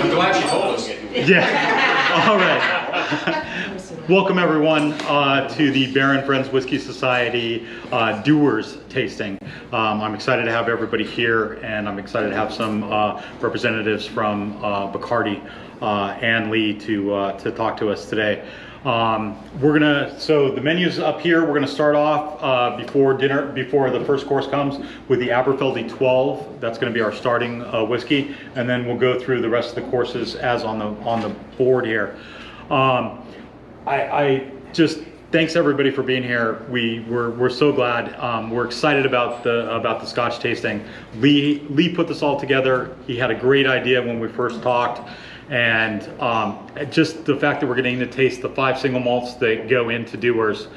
I'm glad she told us. Yeah. All right. Welcome everyone to the Bear & Friends Whiskey Society Dewar's tasting. I'm excited to have everybody here, and I'm excited to have some representatives from Bacardi and Lee to talk to us today. So the menu's up here. We're gonna start off before the first course comes, with the Aberfeldy 12. That's gonna be our starting whiskey, and then we'll go through the rest of the courses as on the board here. I just thanks everybody for being here. We're so glad. We're excited about the Scotch tasting. Lee put this all together. He had a great idea when we first talked. And just the fact that we're getting to taste the 5 single malts that go into Dewar's,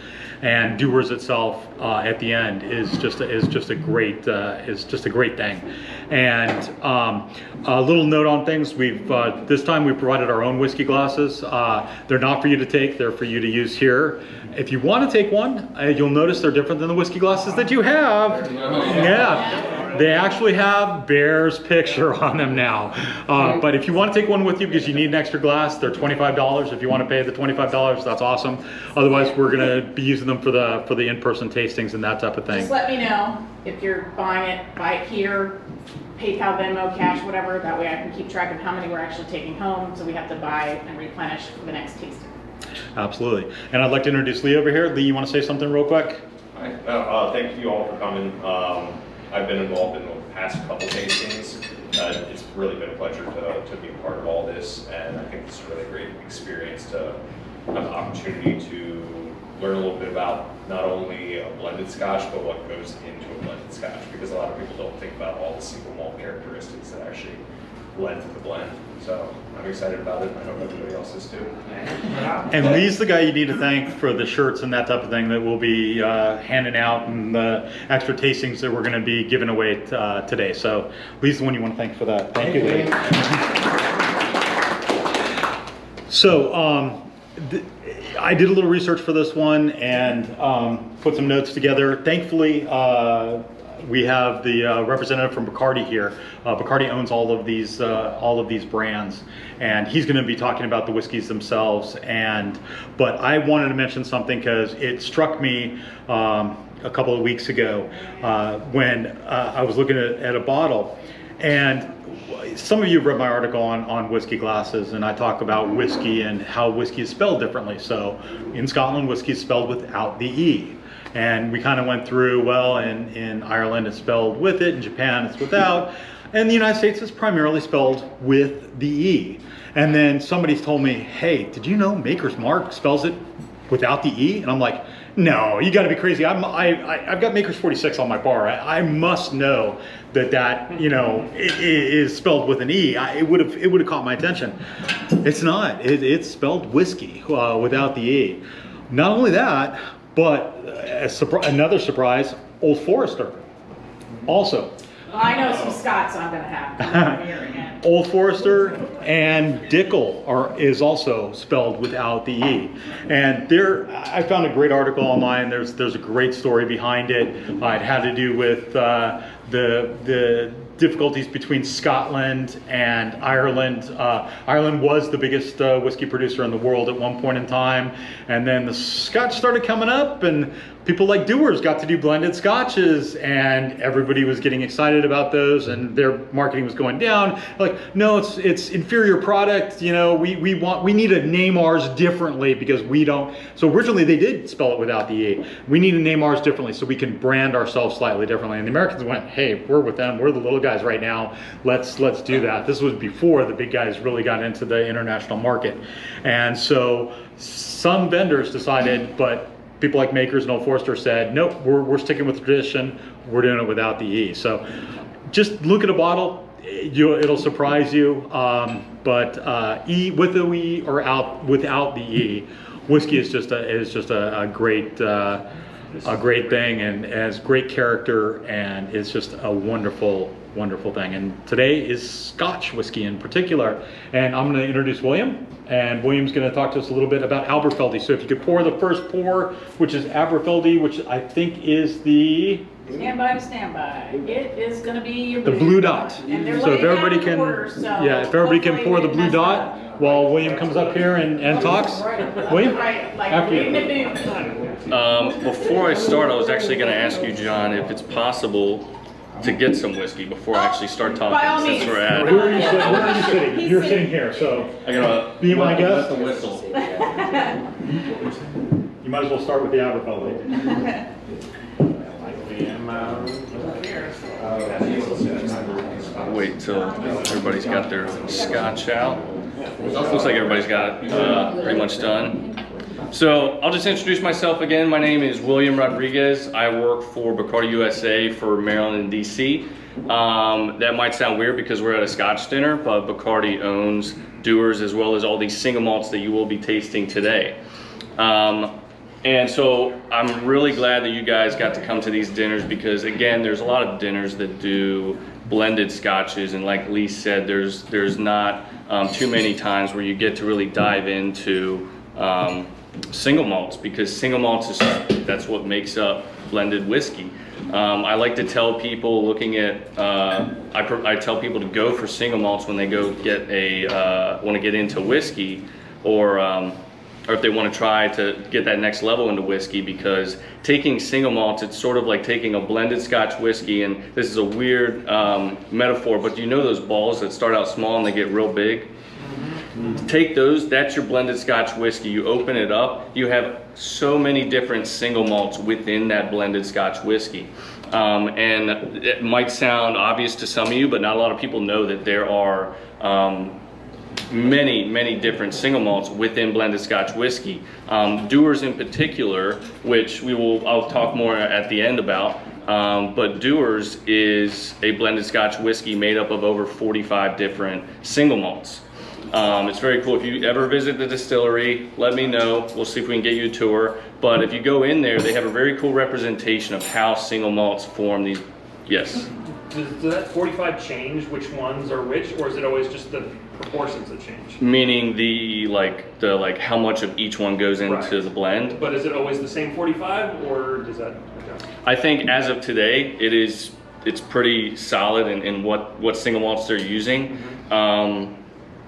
and Dewar's itself at the end is just a great thing. And a little note on things: this time we provided our own whiskey glasses. They're not for you to take; they're for you to use here. If you want to take one, you'll notice they're different than the whiskey glasses that you have. Yeah. They actually have Bear's picture on them now. But if you want to take one with you because you need an extra glass, they're $25. If you want to pay the $25, that's awesome. Otherwise, we're going to be using them for the in-person tastings and that type of thing. Just let me know if you're buying it, buy it here, PayPal, Venmo, cash, whatever. That way I can keep track of how many we're actually taking home, so we have to buy and replenish for the next tasting. Absolutely. And I'd like to introduce Lee over here. Be you want to say something real quick? Hi. Thank you all for coming. I've been involved in the past couple tastings. It's really been a pleasure to be a part of all this, and I think it's a really great experience to have the opportunity to learn a little bit about not only a blended Scotch, but what goes into a blended Scotch, because a lot of people don't think about all the single malt characteristics that actually led to the blend. So I'm excited about it, and I hope everybody else is too. And Lee's the guy you need to thank for the shirts and that type of thing that we'll be handing out, and the extra tastings that we're going to be giving away today. So Lee's the one you want to thank for that. Thank you, Lee. So I did a little research for this one and put some notes together. Thankfully, we have the representative from Bacardi here. Bacardi owns all of these brands, and he's going to be talking about the whiskeys themselves. But I wanted to mention something because it struck me a couple of weeks ago when I was looking at a bottle. And some of you have read my article on whiskey glasses, and I talk about whiskey and how whiskey is spelled differently. So in Scotland, whiskey is spelled without the E. And we kind of went through, well, in Ireland it's spelled with it, in Japan it's without, and the United States is primarily spelled with the E. And then somebody told me, hey, did you know Maker's Mark spells it without the E? And I'm like, no, you gotta be crazy. I've got Maker's 46 on my bar. I must know that you know, it is spelled with an E. It would have caught my attention. It's not. It's spelled whiskey without the E. Not only that, but another surprise, Old Forester also. Well, I know some Scots I'm going to have here again. Old Forester and Dickel is also spelled without the E. And I found a great article online. There's a great story behind it. It had to do with the difficulties between Scotland and Ireland. Ireland was the biggest whiskey producer in the world at one point in time, and then the Scotch started coming up, and people like Dewar's got to do blended Scotches, and everybody was getting excited about those, and their marketing was going down. Like, no, it's inferior product. You know, we need to name ours differently because we don't. So originally they did spell it without the E. We need to name ours differently so we can brand ourselves slightly differently. And the Americans went, hey, we're with them. We're the little guys right now. Let's do that. This was before the big guys really got into the international market, and so some vendors decided, but people like Makers and Old Forester said, nope, we're sticking with tradition. We're doing it without the E. So just look at a bottle. It'll surprise you. But E with the E or out without the E, whiskey is just a great thing, and has great character, and it's just a wonderful wonderful thing. And today is Scotch whiskey in particular. And I'm going to introduce William, and William's going to talk to us a little bit about Aberfeldy. So if you could pour the first pour, which is Aberfeldy, which I think is the... Stand by to stand by. It is going to be the blue dot. And they're So if laying down everybody the can, order, so yeah, if everybody can hopefully pour the it blue messed dot up. while William comes up here and talks. William, Right, like after reading you. the news. Before I start, I was actually going to ask you, John, if it's possible to get some whiskey before I actually start talking. By all since means. we're at Where it. are you sitting? Where are you sitting? He's You're sitting- sitting here, so I'm gonna be my guest. let the whistle. You might as well start with the Aberfeldy. Wait till everybody's got their scotch out. Looks like everybody's got it pretty much done. So I'll just introduce myself again. My name is William Rodriguez. I work for Bacardi USA for Maryland and DC. That might sound weird because we're at a Scotch dinner, but Bacardi owns Dewar's as well as all these single malts that you will be tasting today. And so I'm really glad that you guys got to come to these dinners because again, there's a lot of dinners that do blended scotches, and like Lee said, there's not too many times where you get to really dive into single malts, because single malts that's what makes up blended whiskey. I like to tell people looking at I tell people to go for single malts when they go get want to get into whiskey, or if they want to try to get that next level into whiskey, because taking single malts, it's sort of like taking a blended Scotch whiskey, and this is a weird metaphor, but you know those balls that start out small and they get real big? Take those, that's your blended Scotch whiskey. You open it up, you have so many different single malts within that blended Scotch whiskey. And it might sound obvious to some of you, but not a lot of people know that there are many different single malts within blended Scotch whiskey. Dewar's in particular, which I'll talk more at the end about, but Dewar's is a blended Scotch whiskey made up of over 45 different single malts. It's very cool. If you ever visit the distillery, let me know. We'll see if we can get you a tour. But if you go in there, they have a very cool representation of how single malts form these. Yes? Does that 45 change which ones are which, or is it always just the proportions that change? Meaning the how much of each one goes into Right. the blend. But is it always the same 45, or does that adjust? I think as of today, it's pretty solid in what single malts they're using.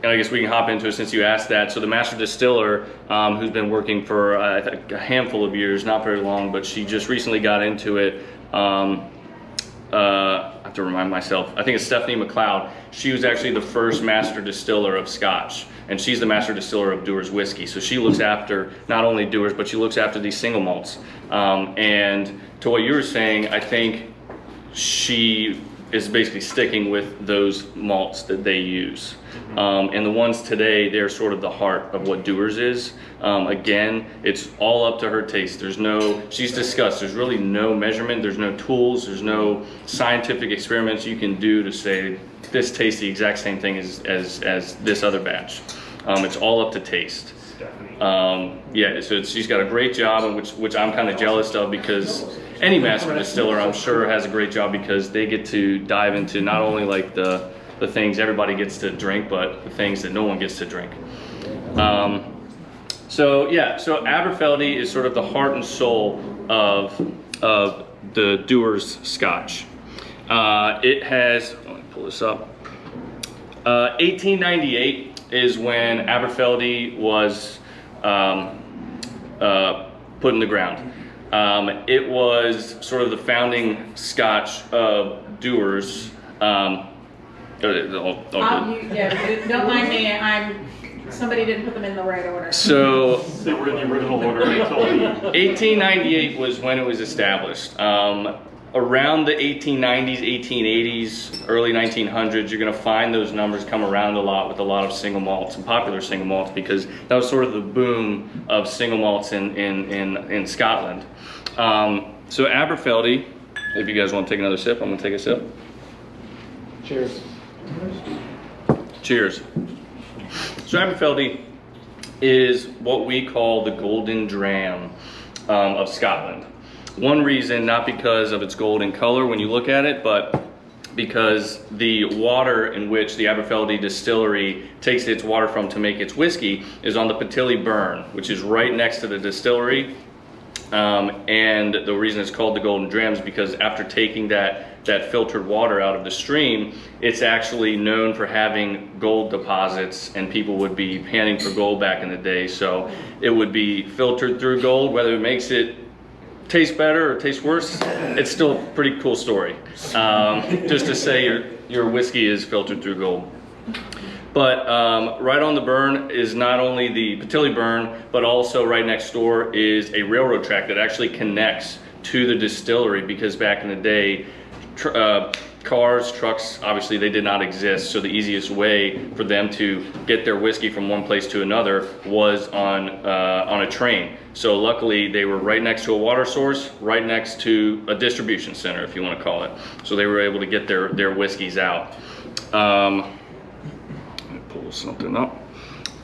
And I guess we can hop into it since you asked that. So the master distiller, who's been working for a handful of years, not very long, but she just recently got into it. I have to remind myself. I think it's Stephanie McLeod. She was actually the first master distiller of Scotch, and she's the master distiller of Dewar's whiskey. So she looks after not only Dewar's, but she looks after these single malts. And to what you were saying, I think she is basically sticking with those malts that they use. And the ones today, they're sort of the heart of what Dewar's is. Again, it's all up to her taste. She's discussed, there's really no measurement, there's no tools, there's no scientific experiments you can do to say this tastes the exact same thing as this other batch. It's all up to taste. Yeah, so she's got a great job, and which I'm kind of jealous of, because any master distiller, I'm sure, has a great job, because they get to dive into not only like the things everybody gets to drink, but the things that no one gets to drink. So Aberfeldy is sort of the heart and soul of the Dewar's Scotch. It has, let me pull this up. 1898 is when Aberfeldy was put in the ground. It was sort of the founding Scotch of Dewar's. Don't mind me. Somebody didn't put them in the right order. So They were in the original order until 1898 was when it was established. Around the 1890s, 1880s, early 1900s, you're going to find those numbers come around a lot with a lot of single malts and popular single malts, because that was sort of the boom of single malts in Scotland. So Aberfeldy, if you guys want to take another sip, I'm going to take a sip. Cheers. Cheers. So Aberfeldy is what we call the golden dram of Scotland. One reason, not because of its golden color when you look at it, but because the water in which the Aberfeldy distillery takes its water from to make its whiskey is on the Patilly Burn, which is right next to the distillery. And the reason it's called the Golden Dram is because after taking that filtered water out of the stream, it's actually known for having gold deposits, and people would be panning for gold back in the day. So it would be filtered through gold. Whether it makes it taste better or taste worse, it's still a pretty cool story. Just to say your whiskey is filtered through gold. But right on the burn is not only the Patilly Burn, but also right next door is a railroad track that actually connects to the distillery, because back in the day, cars, trucks, obviously they did not exist. So the easiest way for them to get their whiskey from one place to another was on a train. So luckily they were right next to a water source, right next to a distribution center, if you want to call it. So they were able to get their whiskeys out. Pull something up.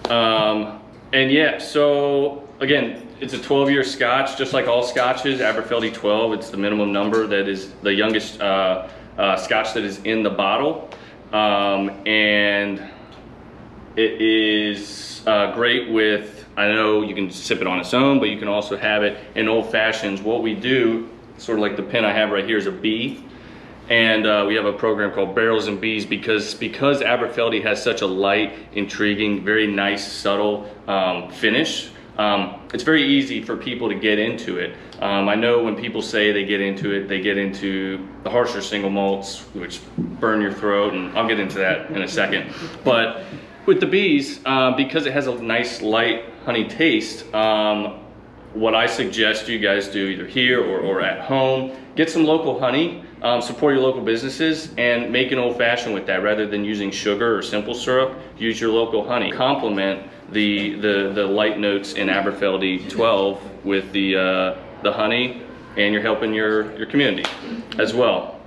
And yeah, so again, it's a 12-year Scotch, just like all Scotches. Aberfeldy 12, it's the minimum number that is the youngest Scotch that is in the bottle. And it is great with, I know you can sip it on its own, but you can also have it in old fashions. What we do, sort of like the pen I have right here, is a bee. And we have a program called Barrels and Bees because Aberfeldy has such a light, intriguing, very nice, subtle finish. It's very easy for people to get into it. I know when people say they get into it, they get into the harsher single malts, which burn your throat, and I'll get into that in a second. But with the bees, because it has a nice, light, honey taste, what I suggest you guys do either here or at home, get some local honey, support your local businesses, and make an old fashioned with that. Rather than using sugar or simple syrup, use your local honey. Complement the light notes in Aberfeldy 12 with the honey, and you're helping your community as well.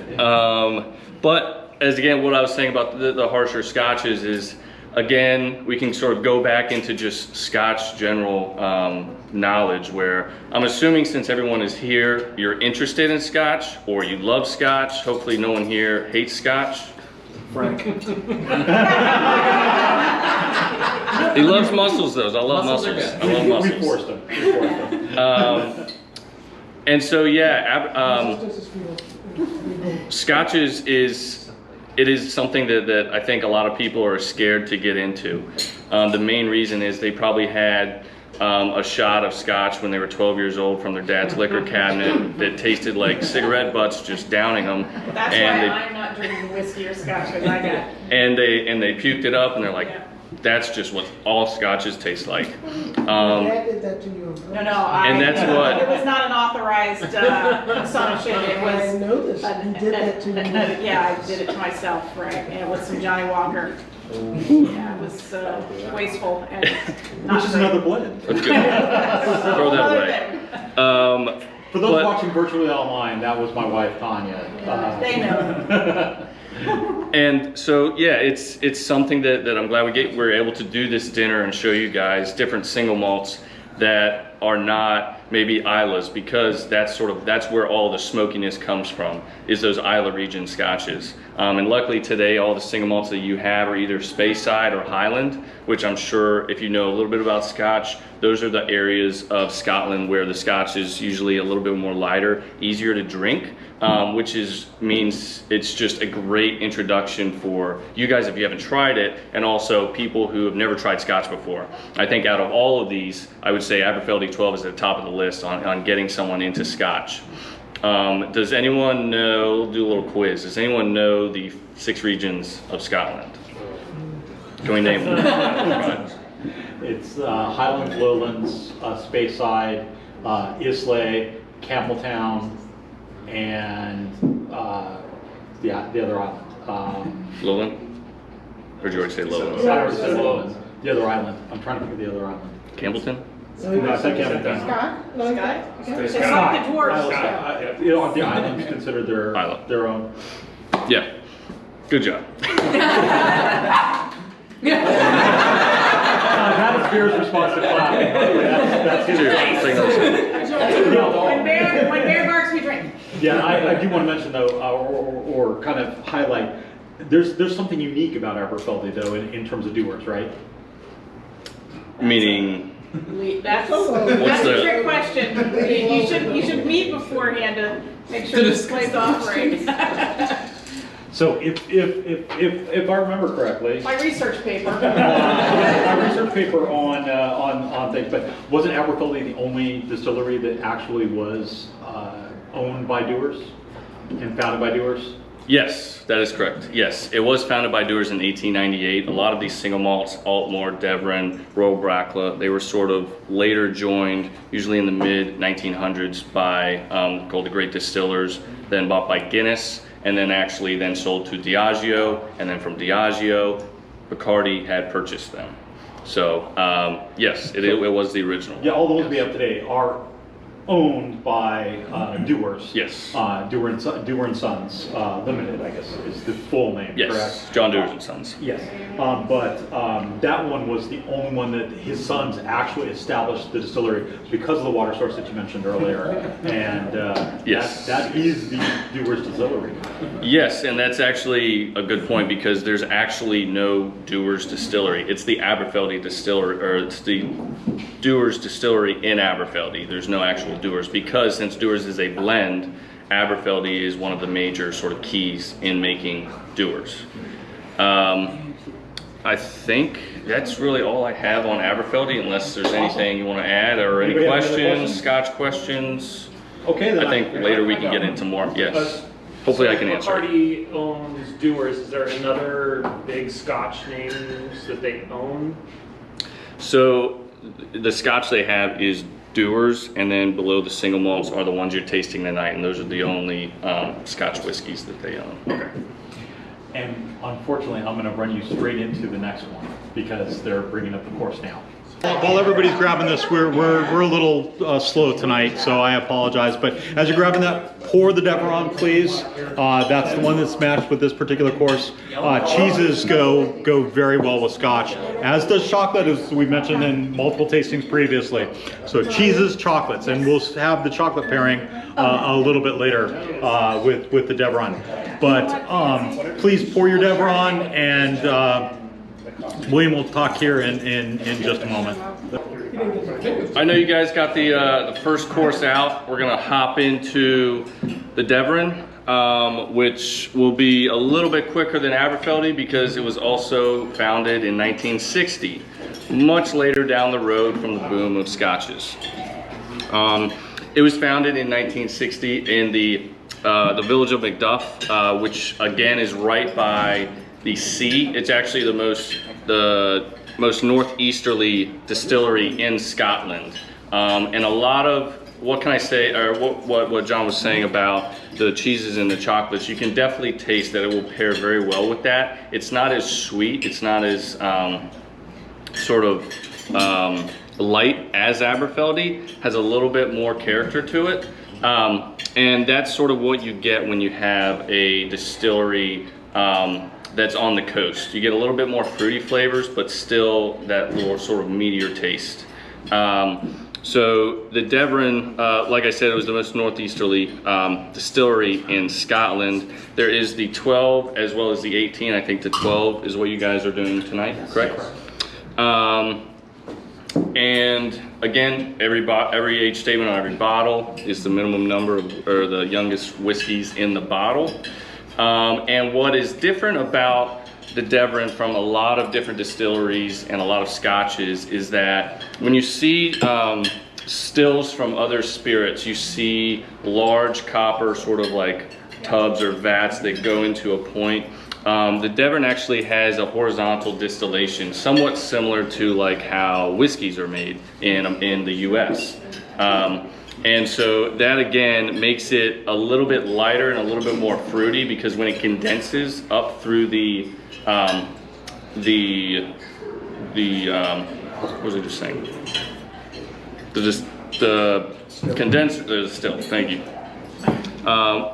But as again, what I was saying about the harsher Scotches is, again, we can sort of go back into just Scotch general knowledge, where I'm assuming since everyone is here, you're interested in Scotch or you love Scotch. Hopefully no one here hates Scotch. Frank. He loves mussels though. I love mussels. I love mussels. We forced him. And so yeah, Scotch is something that I think a lot of people are scared to get into. The main reason is they probably had a shot of Scotch when they were 12 years old from their dad's liquor cabinet that tasted like cigarette butts, just downing them. That's and why I'm not drinking whiskey or Scotch, because I got. And they puked it up, and they're like, Yeah. that's just what all Scotches taste like. Dad did that to you. No, And that's what- It was not an authorized consumption. It I was. know this. You did that to me. Yeah, I did it to myself, right? And with some Johnny Walker. Yeah, it was wasteful and not Which is great. another blend. That's good. Throw that Another away. thing. For those But- watching virtually online, that was my wife, Tanya. They know. And so yeah, it's something that I'm glad we're able to do this dinner and show you guys different single malts that are not maybe Isla's, because that's where all the smokiness comes from, is those Isla region Scotches. And luckily today, all the single malts that you have are either Speyside or Highland, which I'm sure if you know a little bit about Scotch, those are the areas of Scotland where the Scotch is usually a little bit more lighter, easier to drink, which means it's just a great introduction for you guys if you haven't tried it, and also people who have never tried Scotch before. I think out of all of these, I would say Aberfeldy 12 is at the top of the list on getting someone into Scotch. Does anyone know, we'll do a little quiz, does anyone know the 6 regions of Scotland? Can we name them? It's Highlands, Lowlands, Speyside, Islay, Campbelltown, and the other island. Lowland? Or did you already say Lowland? I already said Lowlands. The other island. I'm trying to think of the other island. Campbellton? No, I said Campbelltown. Scott? Like that? Okay. It's like the dwarves. The island's considered Isla. their own. Yeah. Good job. That is Beer's response to clapping. That's his. Cheers. Take another sip. When bear barks, we drink. Yeah, I do want to mention though, or kind of highlight, there's something unique about Aberfeldy though in terms of Dewar's, right? Meaning, That's What's a the- trick question. You should meet beforehand to make sure this place operates. So if I remember correctly, My research paper. my research paper on things, but wasn't Aberfeldy the only distillery that actually was owned by Dewar's and founded by Dewar's? yes, that is correct. Yes, it was founded by Dewars in 1898. A lot of these single malts, Aultmore, Deveron, Royal Brackla, they were sort of later joined, usually in the mid 1900s, by called the Great Distillers, then bought by Guinness, and then actually then sold to Diageo, and then from Diageo, Bacardi had purchased them. So yes, it was the original. Yeah, all those we have today are owned by Dewar's. Yes. Dewar and Sons Limited, I guess is the full name, Yes, correct? John Dewars and Sons. Yes, but that one was the only one that his sons actually established the distillery because of the water source that you mentioned earlier. And Yes. that is the Dewar's distillery. Yes, and that's actually a good point because there's actually no Dewar's distillery. It's the Aberfeldy distillery, or it's the Dewar's distillery in Aberfeldy. There's no actual Dewar's because since Dewar's is a blend, Aberfeldy is one of the major sort of keys in making Dewar's. I think that's really all I have on Aberfeldy, unless there's anything you want to add or any Anybody have any other questions, questions? Scotch questions. Okay, then I think later we can get into more. Yes. Hopefully I can answer. Bacardi owns Dewar's. Is there another big Scotch names that they own? So the Scotch they have is Dewar's, and then below the single malts are the ones you're tasting tonight, and those are the only Scotch whiskeys that they own. Okay. And unfortunately, I'm going to run you straight into the next one because they're bringing up the course now. While everybody's grabbing this, we're a little slow tonight, so I apologize. But as you're grabbing that, pour the Deveron, please. That's the one that's matched with this particular course. Cheeses go very well with Scotch, as does chocolate, as we mentioned in multiple tastings previously. So cheeses, chocolates, and we'll have the chocolate pairing a little bit later with the Deveron. But please pour your Deveron, and William will talk here in just a moment. I know you guys got the first course out. We're gonna hop into the Deveron, which will be a little bit quicker than Aberfeldy because it was also founded in 1960, much later down the road from the boom of scotches. It was founded in 1960 in the village of Macduff, which again is right by the sea. It's actually the most northeasterly distillery in Scotland. And a lot of, what can I say, or what John was saying about the cheeses and the chocolates, you can definitely taste that it will pair very well with that. It's not as sweet, it's not as sort of light as Aberfeldy, has a little bit more character to it. And that's sort of what you get when you have a distillery that's on the coast. You get a little bit more fruity flavors, but still that little sort of meatier taste. So the Deveron, like I said, it was the most northeasterly distillery in Scotland. There is the 12 as well as the 18. I think the 12 is what you guys are doing tonight, correct? And again, every age statement on every bottle is the minimum number of, or the youngest whiskeys in the bottle. And what is different about the Deveron from a lot of different distilleries and a lot of scotches is that when you see stills from other spirits, you see large copper sort of like tubs or vats that go into a point. The Deveron actually has a horizontal distillation, somewhat similar to like how whiskeys are made in the US. And so that again makes it a little bit lighter and a little bit more fruity because when it condenses up through the what was I just saying? The condenser, the still, thank you.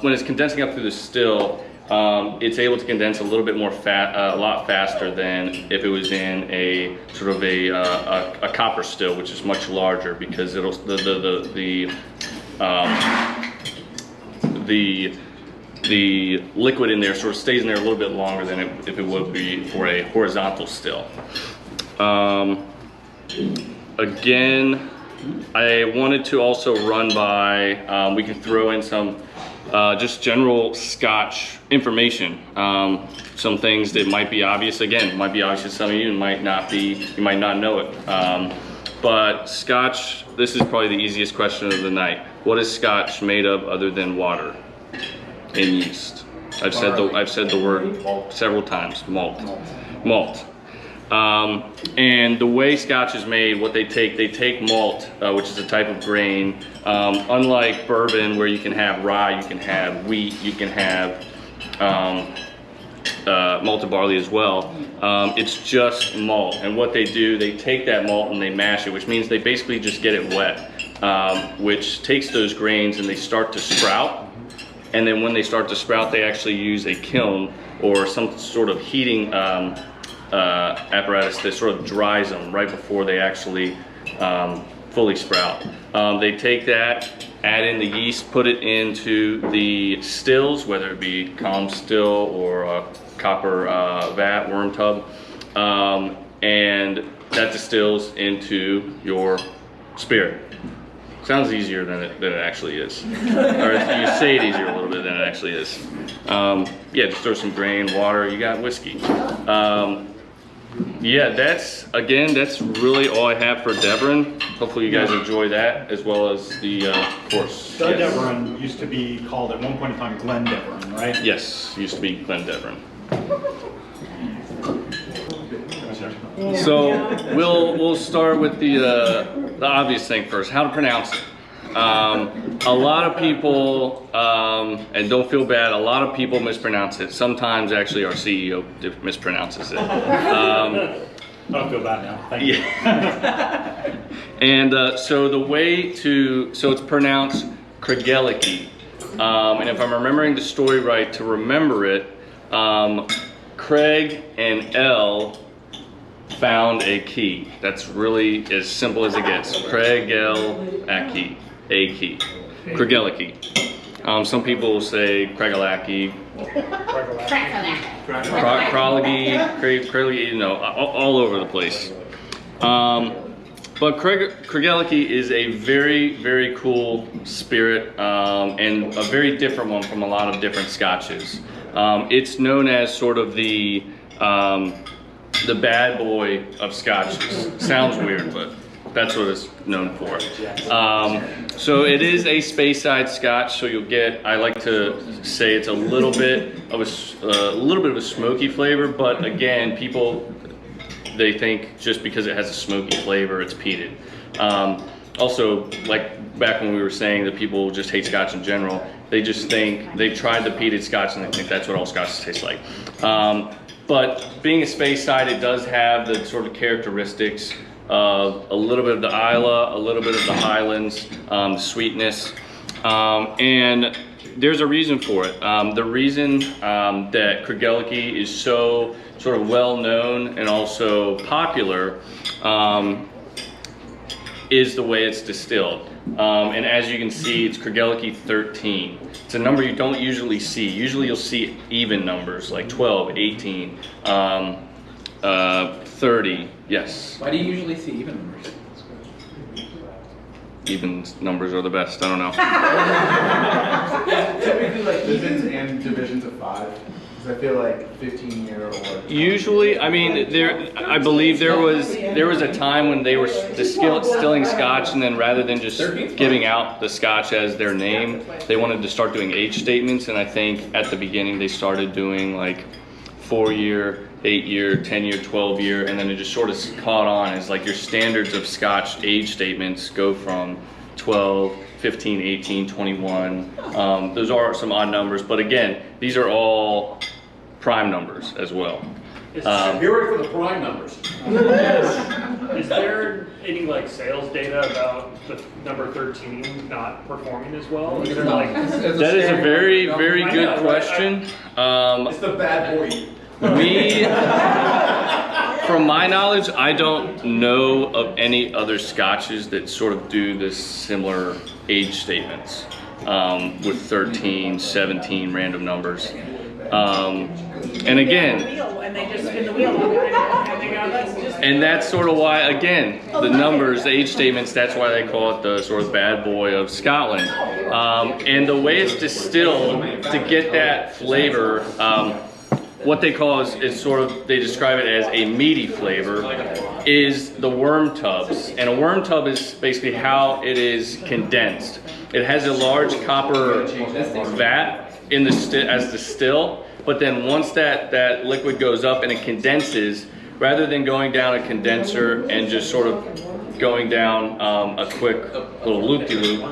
When it's condensing up through the still, it's able to condense a little bit more a lot faster than if it was in a sort of a copper still, which the liquid in there sort of stays in there a little bit longer than if it would be for a horizontal still. Again, I wanted to also run by, we can throw in some just general Scotch information. Some things that might be obvious, again, might be obvious to some of you and might not be, you might not know it. But Scotch, this is probably the easiest question of the night. What is Scotch made of other than water and yeast? I've said the word several times, malt. And the way Scotch is made, what they take malt, which is a type of grain. Unlike bourbon, where you can have rye, you can have wheat, you can have malted barley as well. It's just malt, and what they do, they take that malt and they mash it, which means they basically just get it wet, which takes those grains and they start to sprout. And then when they start to sprout, they actually use a kiln or some sort of heating apparatus that sort of dries them right before they actually fully sprout. They take that, add in the yeast, put it into the stills, whether it be column still or a copper vat, worm tub, and that distills into your spirit. Sounds easier than it actually is. Or you say it easier a little bit than it actually is. Yeah, just throw some grain, water, you got whiskey. Yeah, that's really all I have for Deveron. Hopefully you guys enjoy that, as well as the course. Yes. Deveron used to be called at one point in time Glen Deveron, right? Yes, used to be Glen Deveron. So we'll start with the obvious thing first, how to pronounce it. A lot of people, and don't feel bad, a lot of people mispronounce it. Sometimes actually our CEO mispronounces it. I don't feel bad now. Thank you. And so the way to, so it's pronounced Craigellachie. And if I'm remembering the story right, to remember it, Craig and L found a key. That's really as simple as it gets. Craigellachie, a key. Craigellachie. Some people will say Craigellachie, Craigellachie, you know, all over the place. But Craigellachie is a very, very cool spirit, and a very different one from a lot of different Scotches. It's known as sort of the bad boy of Scotches. Sounds weird, but that's what it's known for. So it is a Speyside Scotch, so you'll get, I like to say it's a little bit of a smoky flavor, but again, people, they think just because it has a smoky flavor, it's peated. Also, like back when we were saying that people just hate Scotch in general, they just think, they've tried the peated Scotch and they think that's what all Scotches taste like. But being a Speyside, it does have the sort of characteristics of a little bit of the Islay, a little bit of the Highlands, the sweetness, and there's a reason for it. The reason that Craigellachie is so sort of well known and also popular is the way it's distilled. And as you can see, it's Craigellachie 13. It's a number you don't usually see. Usually you'll see even numbers like 12, 18, 30, yes. Why do you usually see even numbers? Even numbers are the best, I don't know. Typically like evens and divisions of 5. I feel like 15-year or usually, I mean, I believe there was a time when they were distilling Scotch, and then rather than just giving out the Scotch as their name, they wanted to start doing age statements. And I think at the beginning they started doing like 4-year, 8-year, 10-year, 12-year, and then it just sort of caught on as like your standards of Scotch age statements go from 12, 15, 18, 21. Those are some odd numbers, but again, these are all prime numbers as well. You're ready for the prime numbers. Is there any like sales data about the number 13 not performing as well? Is there like that is a very, very good question. It's the bad boy. From my knowledge, I don't know of any other Scotches that sort of do this similar age statements. with 13, 17 random numbers. And again, And they just spin the wheel and they go, let's just. and that's sort of why, again, the numbers, the age statements, that's why they call it the sort of bad boy of Scotland. And the way it's distilled to get that flavor, what they call is sort of, they describe it as a meaty flavor, is the worm tubs. And a worm tub is basically how it is condensed. It has a large copper vat in the as the still, but then once that liquid goes up and it condenses, rather than going down a condenser and just sort of going down a quick little loop-de-loop,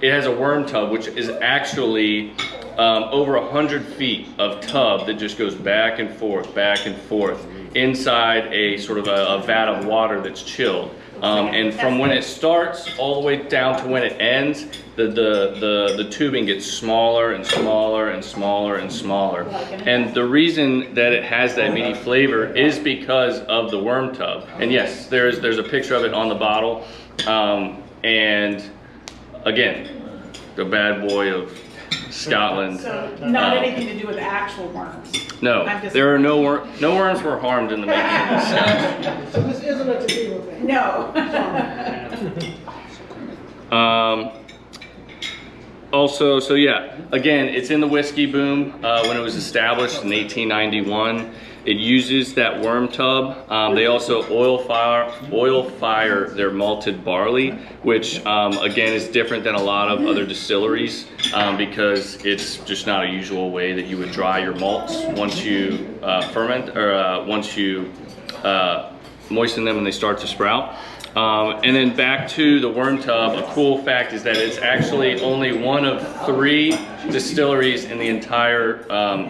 it has a worm tub, which is actually over 100 feet of tub that just goes back and forth inside a sort of a vat of water that's chilled. And from when it starts all the way down to when it ends, the tubing gets smaller and smaller and smaller and smaller. And the reason that it has that meaty flavor is because of the worm tub. And yes, there's a picture of it on the bottle. And again, the bad boy of Scotland. So not anything to do with actual worms. No, there are no worms were harmed in the making of this scotch. So this isn't a tequila thing? No. Also, so yeah, again, it's in the whiskey boom when it was established in 1891. It uses that worm tub. They also oil fire their malted barley, which again is different than a lot of other distilleries because it's just not a usual way that you would dry your malts once you ferment or once you moisten them and they start to sprout. And then back to the worm tub, a cool fact is that it's actually only one of 3 distilleries in the entire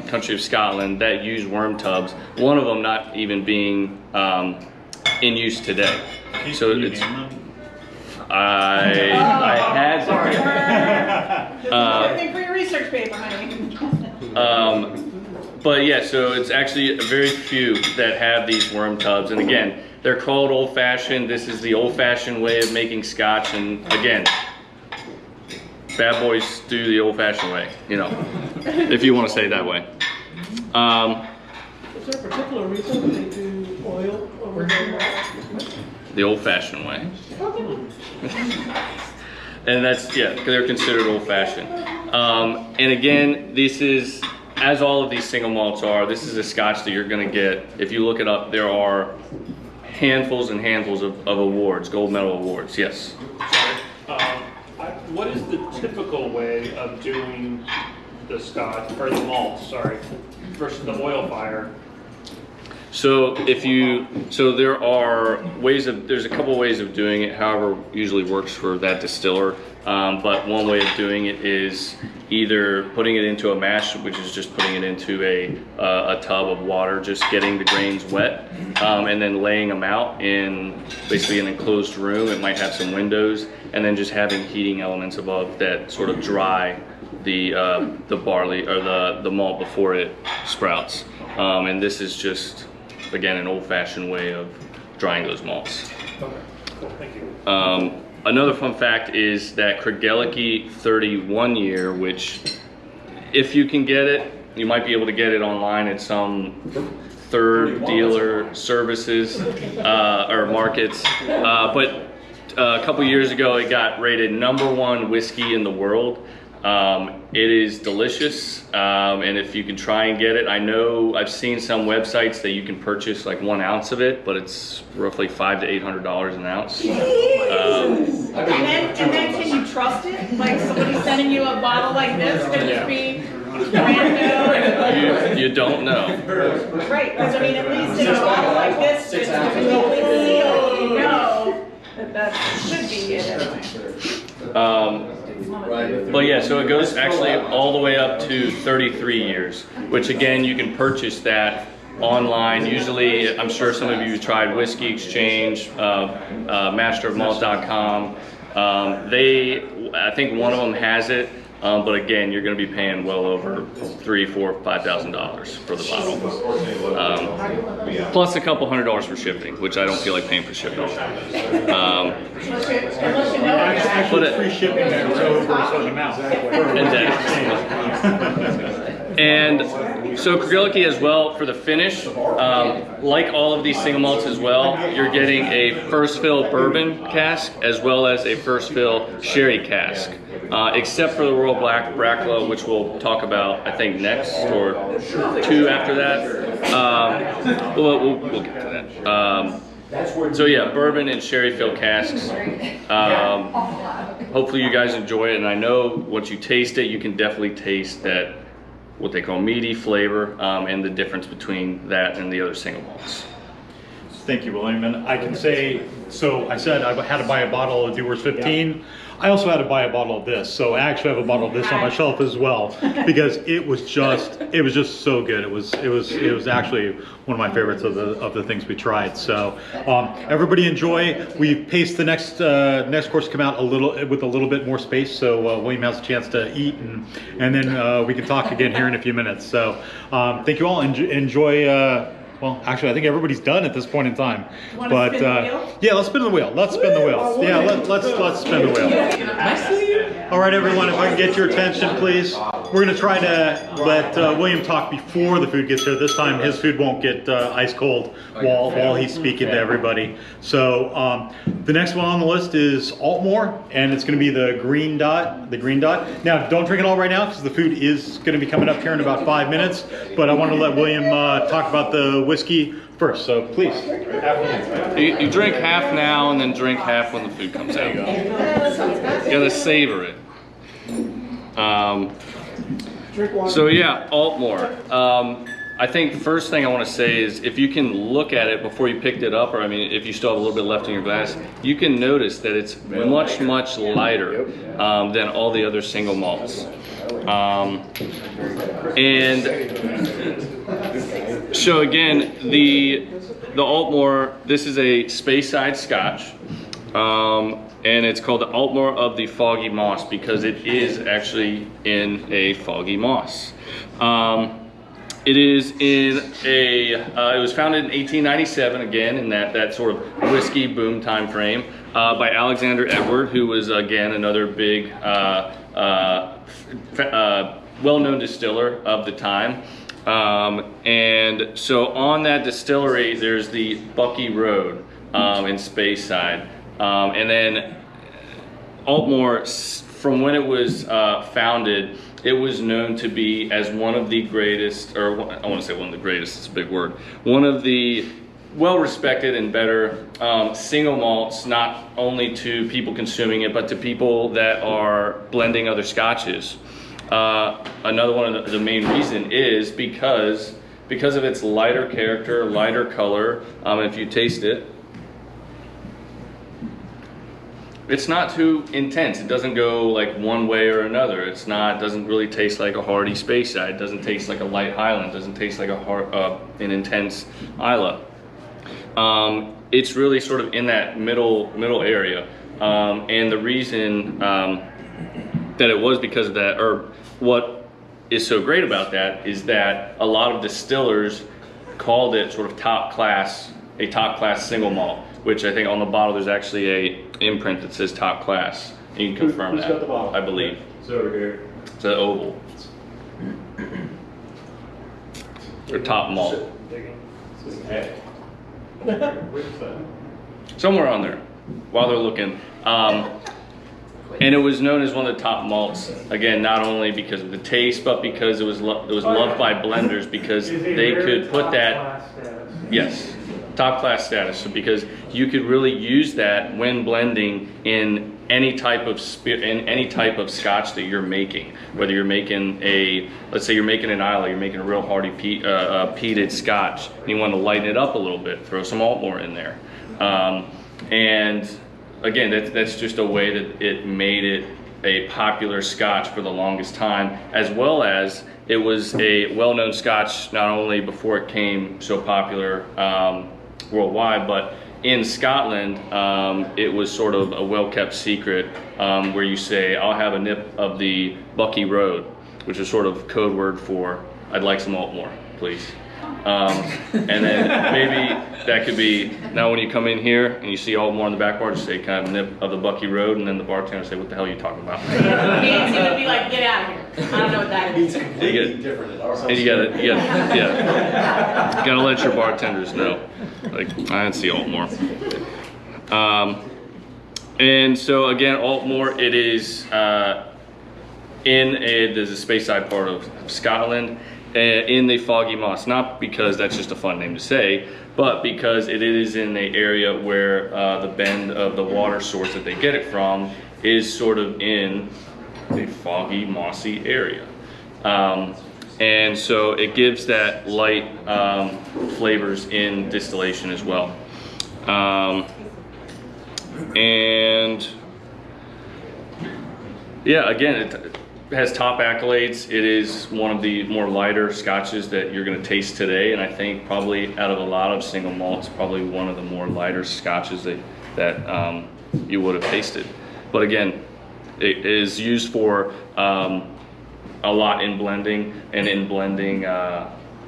country of Scotland that use worm tubs, one of them not even being in use today. So it's, I had to. Everything for your research paper, honey. But yeah, so it's actually very few that have these worm tubs. And again, they're called old-fashioned. This is the old-fashioned way of making scotch. And again, bad boys do the old-fashioned way, you know, if you want to say it that way. Is there a particular reason they do oil over here? The old-fashioned way. And that's, yeah, they're considered old-fashioned. And again, this is, as all of these single malts are, this is a scotch that you're going to get. If you look it up, there are handfuls and handfuls of awards, gold medal awards, yes. What is the typical way of doing the scotch, or the malt, sorry, versus the oil fire? So there are there's a couple ways of doing it, however usually works for that distiller. But one way of doing it is either putting it into a mash, which is just putting it into a tub of water, just getting the grains wet, and then laying them out in basically an enclosed room. It might have some windows, and then just having heating elements above that sort of dry the barley or the malt before it sprouts. And this is just, again, an old-fashioned way of drying those malts. Okay, cool, thank you. Another fun fact is that Craigellachie 31 year, which if you can get it, you might be able to get it online at some third dealer services or markets. But a couple years ago, it got rated #1 whiskey in the world. It is delicious, and if you can try and get it, I know I've seen some websites that you can purchase like 1 ounce of it, but it's roughly $500 to $800 an ounce. And then can you trust it? Like somebody sending you a bottle like this could just be brand new? You don't know. Right, because I mean, at least in a bottle like this, it's completely sealed, you know that should be it anyway. But yeah, so it goes actually all the way up to 33 years, which again, you can purchase that online. Usually, I'm sure some of you tried Whiskey Exchange, masterofmalt.com. I think one of them has it, but again, you're going to be paying well over $3,000, $4,000, $5,000 for the bottle, plus a couple $100 for shipping, which I don't feel like paying for shipping. Unless you know it. Actually, it's free shipping there, it's over a certain amount. And so Craigellachie as well for the finish, like all of these single malts as well, you're getting a first fill bourbon cask as well as a first fill sherry cask, except for the Royal Brackla, which we'll talk about I think next or two after that. We'll get to that. So yeah, bourbon and sherry fill casks. Hopefully you guys enjoy it, and I know once you taste it, you can definitely taste that what they call meaty flavor, and the difference between that and the other single malts. Thank you, William. And I can say, so I said I had to buy a bottle of Dewar's 15. I also had to buy a bottle of this. So I actually have a bottle of this on my shelf as well, because it was just so good. It was actually one of my favorites of the things we tried. So everybody enjoy. We paced the next course come out with a little bit more space, so William has a chance to eat, and then we can talk again here in a few minutes. So thank you all. Enjoy. Well, actually, I think everybody's done at this point in time. But spin the wheel? yeah, let's spin the wheel. Let's spin the wheel. Yeah, let's spin the wheel. All right, everyone, if I can get your attention, please. We're going to try to let William talk before the food gets here. This time, his food won't get ice cold while he's speaking to everybody. So the next one on the list is Aultmore, and it's going to be the green dot. Now, don't drink it all right now, because the food is going to be coming up here in about 5 minutes. But I want to let William talk about the whiskey first. So please. You drink half now, and then drink half when the food comes out. You gotta savor it. So yeah, Aultmore. I think the first thing I want to say is if you can look at it before you picked it up, or I mean, if you still have a little bit left in your glass, you can notice that it's much lighter than all the other single malts. And so again, the Aultmore, this is a Speyside Scotch. And it's called the Aultmore of the Foggy Moss because it is actually in a foggy moss. It is in a, it was founded in 1897, again, in that sort of whiskey boom time frame, by Alexander Edward, who was, again, another big, well-known distiller of the time. And so on that distillery, there's the Bucky Road in Speyside. And then Aultmore, from when it was founded, it was known to be as one of the greatest, or I want to say one of the greatest, it's a big word, one of the well-respected and better single malts, not only to people consuming it, but to people that are blending other scotches. Another one of the main reason is because of its lighter character, lighter color. If you taste it, it's not too intense. It doesn't go like one way or another. It doesn't really taste like a hearty Speyside. It doesn't taste like a light Highland. It doesn't taste like an intense Islay. It's really sort of in that middle area. And the reason that it was because of that, or what is so great about that, is that a lot of distillers called it sort of a top class single malt, which I think on the bottle there's actually a imprint that says top class. You can confirm that, got the bottle? I believe. It's over here. It's an oval. Or top malt. Somewhere on there, while they're looking. And it was known as one of the top malts, again, not only because of the taste, but because it was loved by blenders, because they could put that, yes, top class status. So because you could really use that when blending in any type of scotch that you're making, whether you're making let's say you're making an Islay, you're making a real hearty peated scotch, and you want to lighten it up a little bit, throw some Aultmore in there. And again, that's just a way that it made it a popular scotch for the longest time, as well as it was a well-known scotch not only before it became so popular worldwide, but in Scotland, it was sort of a well-kept secret where you say, I'll have a nip of the Bucky Road, which is sort of code word for, I'd like some Aultmore, please. And then maybe that could be, now when you come in here and you see Aultmore in the back bar, just say, kind of nip of the Bucky Road, and then the bartender say, what the hell are you talking about? It would be like, get out of here. I don't know what that is. And you gotta let your bartenders know. Like, I didn't see Aultmore. And so again, Aultmore, it is there's a Speyside part of Scotland, in the Foggy Moss. Not because that's just a fun name to say, but because it is in the area where the bend of the water source that they get it from is sort of in a foggy, mossy area. And so it gives that light flavors in distillation as well. And yeah, again, it has top accolades. It is one of the more lighter scotches that you're going to taste today, and I think probably out of a lot of single malts, probably one of the more lighter scotches that you would have tasted. But again, it is used for a lot in blending and in blending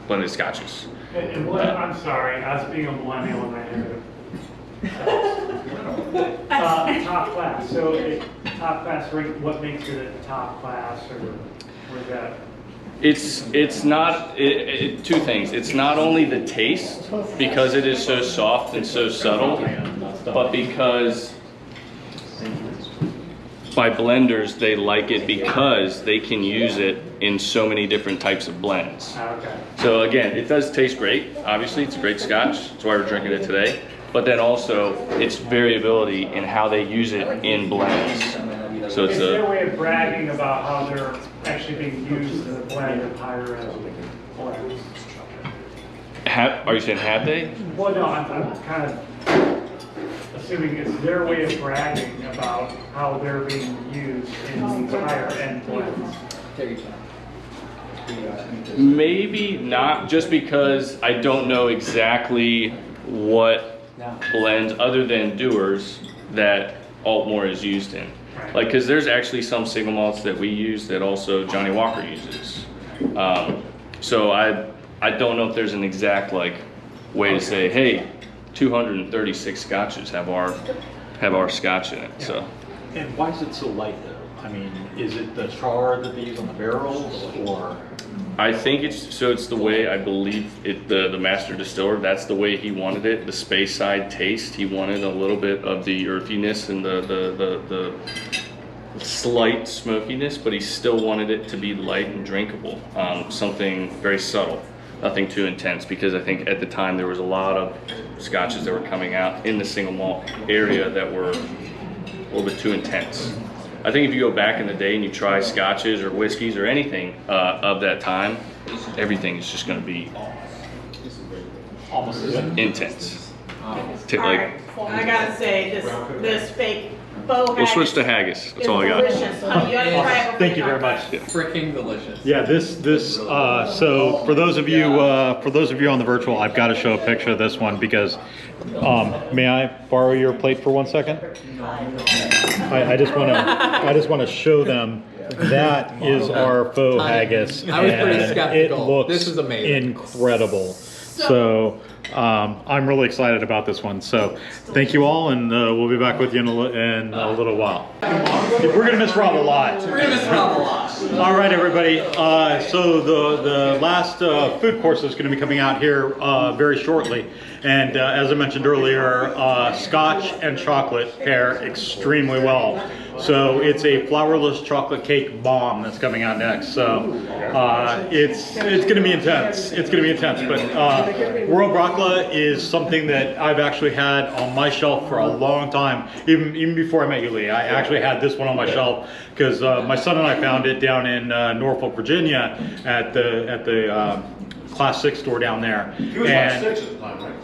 blended scotches. And what, I'm sorry, I was being a millennial in my head. Top class. So top class rank, what makes it a top class, or that? It's not two things. It's not only the taste, because it is so soft and so subtle, but because by blenders they like it because they can use it in so many different types of blends. Okay. So again, it does taste great. Obviously, it's a great scotch. That's why we're drinking it today. But then also, it's variability in how they use it in blends. So it's Is there a way of bragging about how they're actually being used in a blend of higher end blends? Are you saying have they? Well, no, I'm kind of assuming it's their way of bragging about how they're being used in these higher end blends. Maybe not, just because I don't know exactly what blends other than Dewar's that Aultmore is used in. Like, because there's actually some single malts that we use that also Johnny Walker uses. So I don't know if there's an exact like way to say, hey, 236 scotches have our scotch in it. So. And why is it so light though? I mean, is it the char that they use on the barrels, or? I think it's the way, I believe it, the master distiller, that's the way he wanted it, the Speyside taste. He wanted a little bit of the earthiness and the slight smokiness, but he still wanted it to be light and drinkable. Something very subtle, nothing too intense, because I think at the time there was a lot of scotches that were coming out in the single malt area that were a little bit too intense. I think if you go back in the day and you try scotches or whiskeys or anything of that time, everything is just going to be Almost intense. Alright, I gotta say, this fake faux haggis. We'll switch to haggis. That's all I got. Delicious. Honey, you gotta try it before Thank you very come much. back. Freaking delicious. Yeah, so for those of you on the virtual, I've got to show a picture of this one because, may I borrow your plate for 1 second? I just want to show them that is our faux haggis. I was pretty and skeptical. It looks This is amazing. incredible. So I'm really excited about this one. So thank you all, and we'll be back with you in a little while. We're gonna miss Rob a lot. We're gonna miss Rob a lot. All right, everybody. So the last food course is going to be coming out here very shortly, and as I mentioned earlier, Scotch and chocolate pair extremely well. So it's a flourless chocolate cake bomb that's coming out next. So it's going to be intense. It's going to be intense. But Royal Brackla is something that I've actually had on my shelf for a long time, even before I met you, Lee. I actually had this one on my shelf because my son and I found it down in Norfolk, Virginia, at the Class 6 store down there. He was and, Class 6 at the time, right?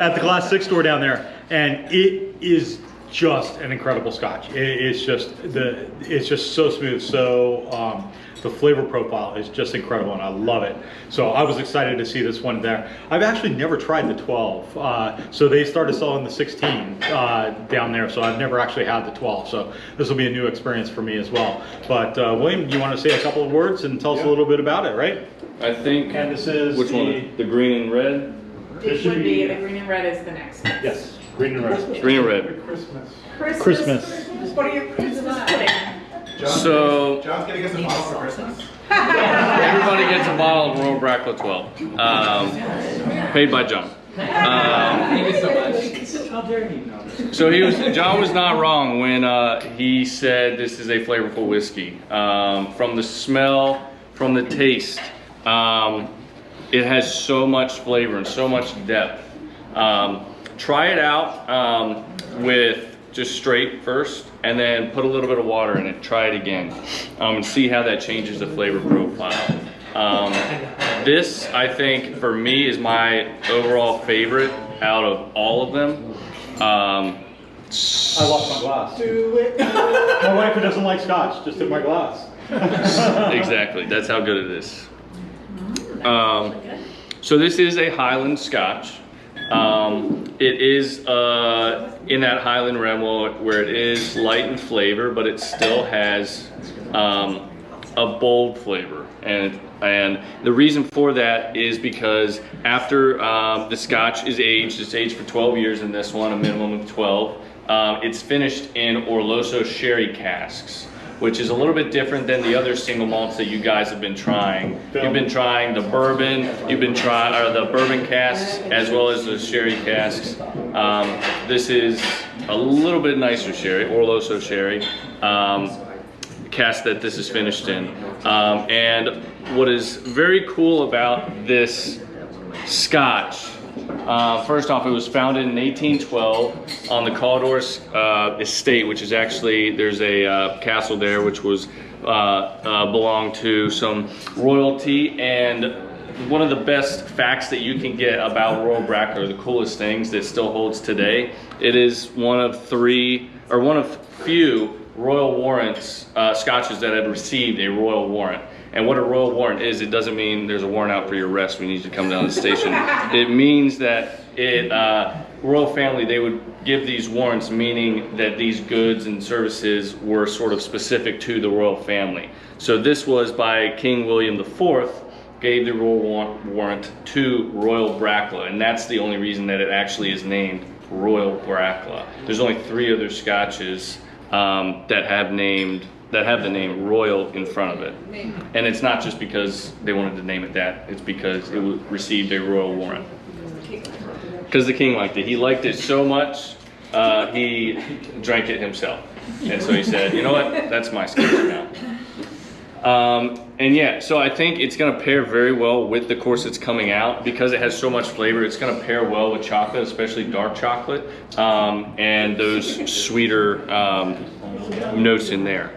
at the Class 6 store down there, and it is just an incredible scotch. It's just so smooth. So the flavor profile is just incredible, and I love it. So I was excited to see this one there. I've actually never tried the 12. So they started selling the 16 down there, so I've never actually had the 12. So this will be a new experience for me as well. But William, you want to say a couple of words and tell us a little bit about it, right? I think, And this is which one? The green and red? It would be, the green and red is the next. Yes, green and red. Green and red. Christmas. Christmas. What are your Christmas pudding? So- John's getting us a bottle for Christmas. Everybody gets a bottle of Royal Brackla 12, paid by John. Thank you so much. How dare you? So John was not wrong when he said this is a flavorful whiskey. From the smell, from the taste, it has so much flavor and so much depth. Try it out with just straight first, and then put a little bit of water in it. Try it again, and see how that changes the flavor profile. This, I think, for me, is my overall favorite out of all of them. I lost my glass. Do it. My wife who doesn't like scotch just took my glass. Exactly, that's how good it is. So this is a Highland Scotch. It is in that Highland realm where it is light in flavor, but it still has a bold flavor. And the reason for that is because after the Scotch is aged, it's aged for 12 years in this one, a minimum of 12. It's finished in Orloso sherry casks, which is a little bit different than the other single malts that you guys have been trying. You've been trying the bourbon, you've been trying the bourbon casks as well as the sherry casks. This is a little bit nicer sherry, Orloso sherry, cask that this is finished in. And what is very cool about this Scotch, first off, it was founded in 1812 on the Caldors estate, which is actually, there's a castle there which was belonged to some royalty. And one of the best facts that you can get about Royal Brackla, the coolest things that still holds today, it is one of few royal warrants, scotches that have received a royal warrant. And what a royal warrant is, it doesn't mean there's a warrant out for your arrest when you need to come down to the station. It means that royal family, they would give these warrants, meaning that these goods and services were sort of specific to the royal family. So this was by King William IV, gave the royal warrant to Royal Brackla, and that's the only reason that it actually is named Royal Brackla. There's only 3 other scotches that have the name Royal in front of it. And it's not just because they wanted to name it that, it's because it received a royal warrant. Because the king liked it. He liked it so much, he drank it himself. And so he said, you know what, that's my scotch now. And yeah, so I think it's gonna pair very well with the course that's coming out. Because it has so much flavor, it's gonna pair well with chocolate, especially dark chocolate, and those sweeter notes in there.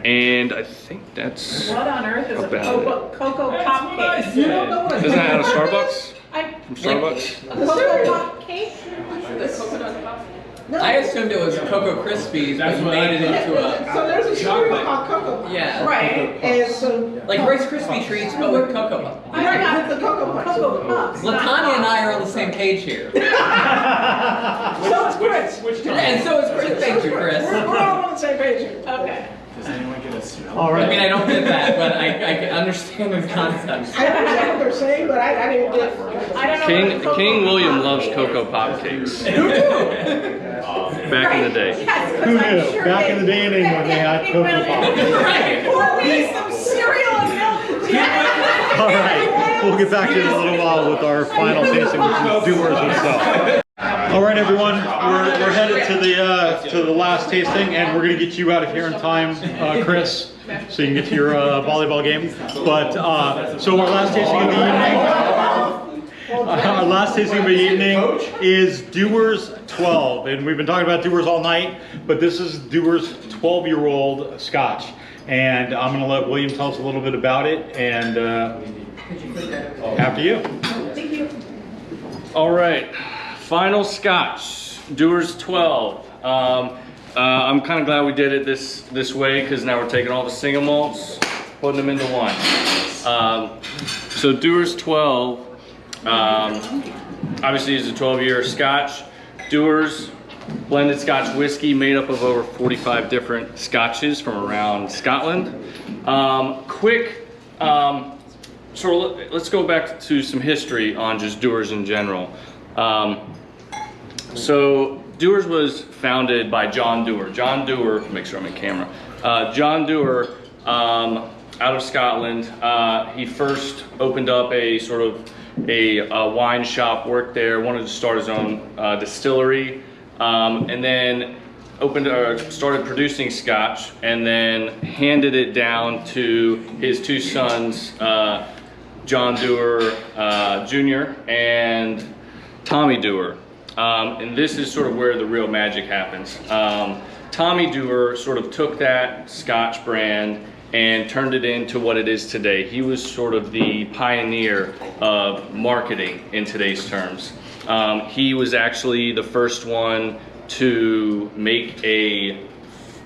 And I think that's What on earth is a about cocoa pop cake? You don't know what? Isn't that out of Starbucks? I- From Starbucks? A cocoa pop cake? I assumed it was Cocoa Krispies, but you made it into So a there's a cereal called Cocoa Puffs. yeah, Right. And so, like Rice Krispie treats, but with cocoa. Puffs. I got with the Cocoa Puffs. Cocoa Puffs. not Latanya and Puffs. I are on the same page here, So is Chris. and so is Chris. Thank you, Chris. We're all on the same page here. Okay. Does anyone get a smell? All I right. mean, I don't get that, but I can understand the concept. I understand what they're saying, but I didn't get. I don't know. what a King cocoa William pop loves cake Cocoa is. Pop cakes. Right. Back in the day. Yes, 'cause Who I'm knew? sure Back in the day and age when they had King Cocoa William- Pops. Right. Or at least some cereal and milk. Yeah. All right, we'll get back to it in a little while with our final tasting, which is Dewar's himself. All right, everyone, we're headed to the last tasting, and we're gonna get you out of here in time, Chris, so you can get to your volleyball game. But so our last tasting of the evening. Our last tasting of the evening is Dewar's 12, and we've been talking about Dewar's all night, but this is Dewar's 12-year-old Scotch. And I'm gonna let William tell us a little bit about it, and after you. Thank you. All right, final Scotch, Dewar's 12. I'm kind of glad we did it this way because now we're taking all the single malts, putting them into one. So Dewar's 12, obviously is a 12-year Scotch. Dewar's blended Scotch whiskey made up of over 45 different Scotches from around Scotland. So let's go back to some history on just Dewar's in general. So Dewar's was founded by John Dewar. John Dewar, make sure I'm in camera. John Dewar, out of Scotland. He first opened up a sort of a wine shop, worked there, wanted to start his own distillery, and then started producing Scotch, and then handed it down to his two sons, John Dewar Jr. and Tommy Dewar. And this is sort of where the real magic happens. Tommy Dewar sort of took that Scotch brand and turned it into what it is today. He was sort of the pioneer of marketing in today's terms. He was actually the first one to make a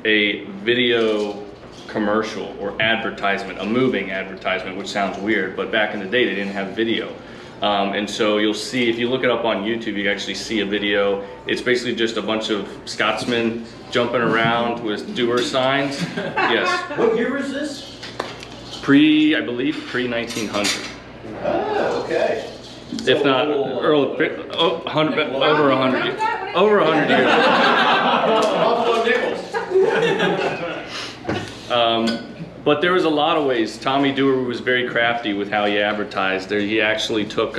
video commercial or advertisement, a moving advertisement, which sounds weird, but back in the day they didn't have video. And so you'll see, if you look it up on YouTube, you can actually see a video. It's basically just a bunch of Scotsmen jumping around with Dewar signs. Yes. What year was this? I believe pre-1900. Oh, okay. If not early, over 100 years. Over 100 years. But there was a lot of ways. Tommy Dewar was very crafty with how he advertised. He actually took,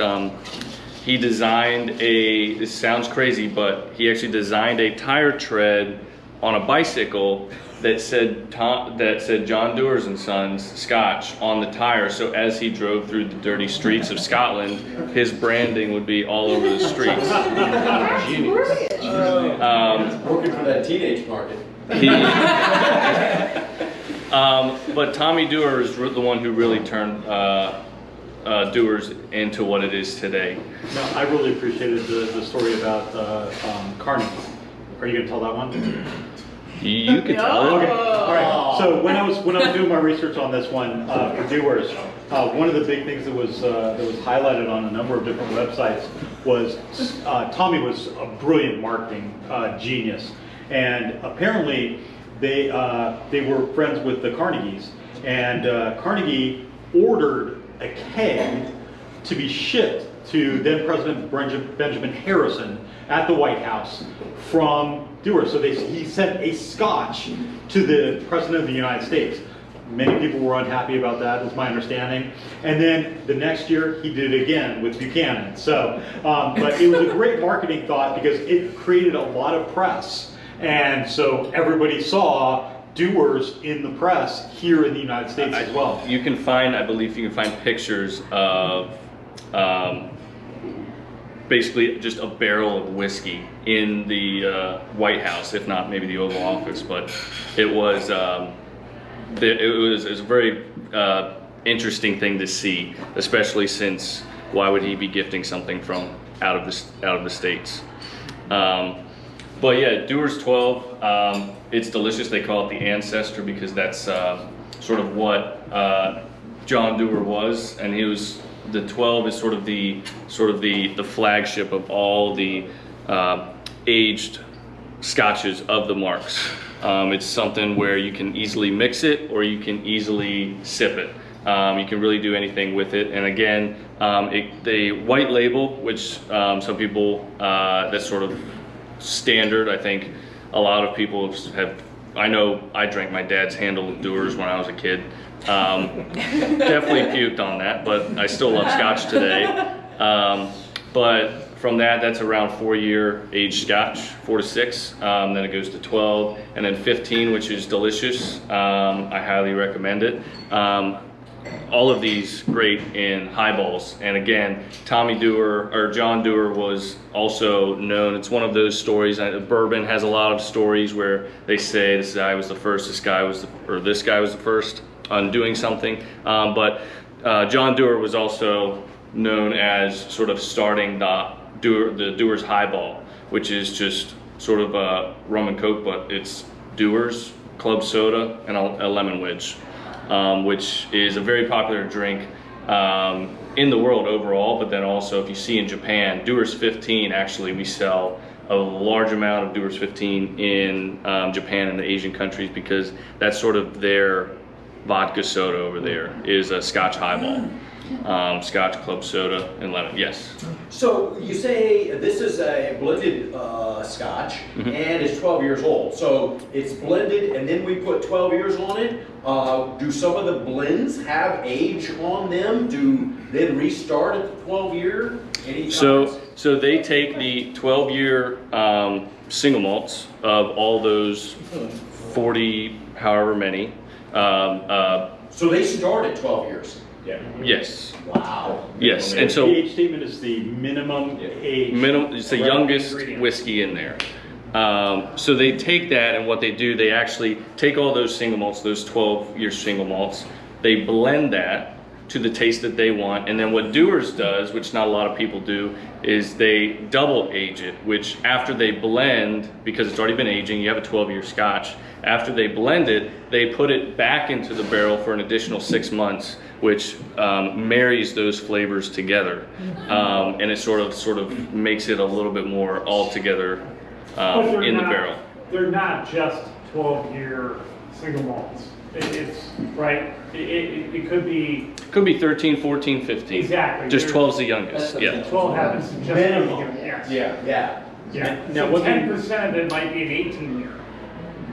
he designed this sounds crazy, but he actually designed a tire tread on a bicycle that said John Dewar's and Sons Scotch on the tire. So as he drove through the dirty streets of Scotland, his branding would be all over the streets. Working for that teenage market. But Tommy Dewar is the one who really turned Dewar's into what it is today. No, I really appreciated the story about Carnegie. Are you going to tell that one? You can tell it. Okay. All right. So when I was doing my research on this one for Dewar's, one of the big things that was highlighted on a number of different websites was Tommy was a brilliant marketing genius, and apparently they were friends with the Carnegies, and Carnegie ordered a keg to be shipped to then President Benjamin Harrison at the White House from Dewar. So he sent a Scotch to the President of the United States. Many people were unhappy about that, is my understanding. And then the next year, he did it again with Buchanan. So, but it was a great marketing thought because it created a lot of press. And so everybody saw Dewar's in the press here in the United States as well. You can find, I believe you can find pictures of basically just a barrel of whiskey in the White House, if not maybe the Oval Office. But it was a very interesting thing to see, especially since why would he be gifting something from out of the States? But yeah, Dewar's 12, it's delicious. They call it the ancestor because that's sort of what John Dewar was, and he was. The 12 is sort of the flagship of all the aged scotches of the marks. It's something where you can easily mix it or you can easily sip it. You can really do anything with it. And again, the white label, which some people, that's sort of standard. I think a lot of people have, I know I drank my dad's handle of Dewar's when I was a kid. Definitely puked on that, but I still love Scotch today. But from that's around 4-year aged Scotch, 4 to 6. Then it goes to 12, and then 15, which is delicious. I highly recommend it. All of these great in highballs. And again, Tommy Dewar or John Dewar was also known. It's one of those stories. Bourbon has a lot of stories where they say this guy was the first, this guy was the first on doing something. But John Dewar was also known as sort of starting the Dewar's highball, which is just sort of rum and coke, but it's Dewar's, club soda, and a lemon wedge, which is a very popular drink in the world overall, but then also if you see in Japan, Dewar's 15, actually we sell a large amount of Dewar's 15 in Japan and the Asian countries, because that's sort of their vodka soda over there, is a Scotch highball. Scotch, club soda, and lemon. Yes. So you say this is a blended scotch and it's 12 years old. So it's blended and then we put 12 years on it. Do some of the blends have age on them? Do then restart at the 12-year? So they take the 12-year single malts of all those 40, however many. So they start at 12 years. Yeah. Yes. Wow. Yes, and so pH statement is the minimum age. it's the youngest whiskey in there. So they take that, and what they do, they actually take all those single malts, those 12-year single malts, they blend that to the taste that they want, and then what Dewar's does, which not a lot of people do, is they double age it, which after they blend, because it's already been aging, you have a 12-year scotch, after they blend it, they put it back into the barrel for an additional 6 months, which marries those flavors together, and it sort of makes it a little bit more all together in the barrel. They're not just 12-year single malts. It's right. It could be 13, 14, 15. exactly. Just 12's the youngest. Yeah. 12 happens to just Minimum. yes. Yeah. Yeah. Now, So one thing- 10% of it might be an 18-year.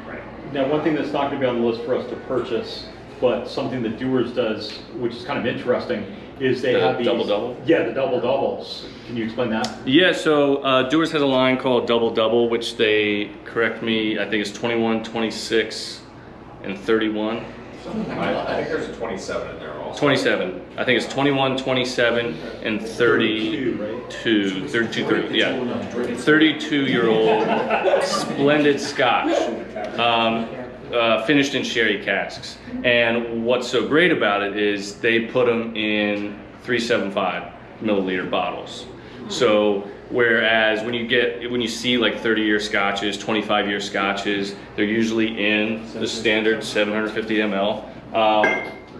Right. Now, one thing that's not going to be on the list for us to purchase, but something that Dewar's does, which is kind of interesting, is they The have these double-double? Yeah, the double doubles. Can you explain that? Yeah, so Dewar's has a line called Double Double, which they, correct me, I think it's 21, 26, and 31. I think there's a 27 in there also. 27. I think it's 21, 27, and 32. 32, 30, yeah. 32-year-old splendid scotch, finished in sherry casks. And what's so great about it is they put them in 375 milliliter bottles. So whereas when you see like 30-year scotches, 25-year scotches, they're usually in the standard 750 ml,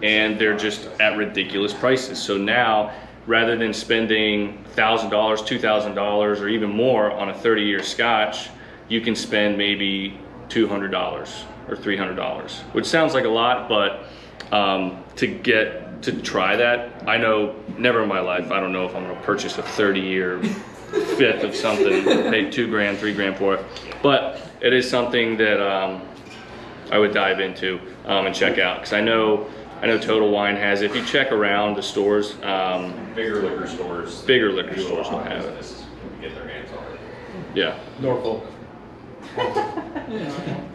and they're just at ridiculous prices. So now, rather than spending $1,000, $2,000, or even more on a 30-year scotch, you can spend maybe $200 or $300, which sounds like a lot, but to try that, I know never in my life, I don't know if I'm gonna purchase a 30-year fifth of something, pay $2 grand, $3 grand for it. But it is something that I would dive into and check out, because I know Total Wine has it. If you check around the stores, Bigger liquor stores. will have it. Get their hands on it. Yeah. Norfolk.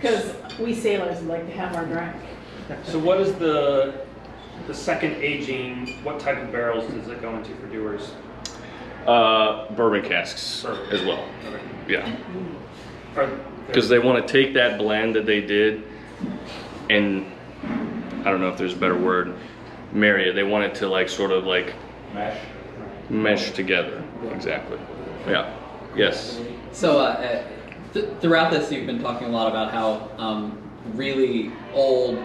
Because we sailors like to have our drink. So what is the second aging, what type of barrels does it go into for Dewar's? Bourbon casks as well. Okay. Yeah. Are- Because they want to take that blend that they did and, I don't know if there's a better word, marry it. They want it to like sort of like mesh together. Exactly. Yeah. Yes. So throughout this, you've been talking a lot about how really old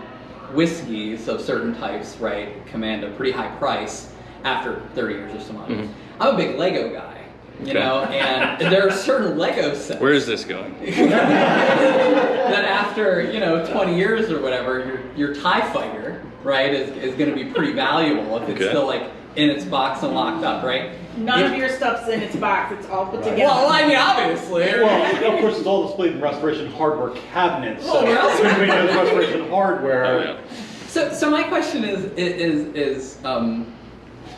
whiskeys of certain types, right, command a pretty high price after 30 years or so much. Mhm. I'm a big Lego guy, you Okay. know, and there are certain Lego sets. Where is this going? that after 20 years or whatever, your TIE fighter, right, is going to be pretty valuable if it's Okay. still like in its box and locked up, right? None of your stuff's in its box, it's all put together. Well, I mean, obviously. Well, of course, it's all displayed in restoration hardware cabinets. So Well, well. everybody knows restoration hardware. Oh, yeah. So my question is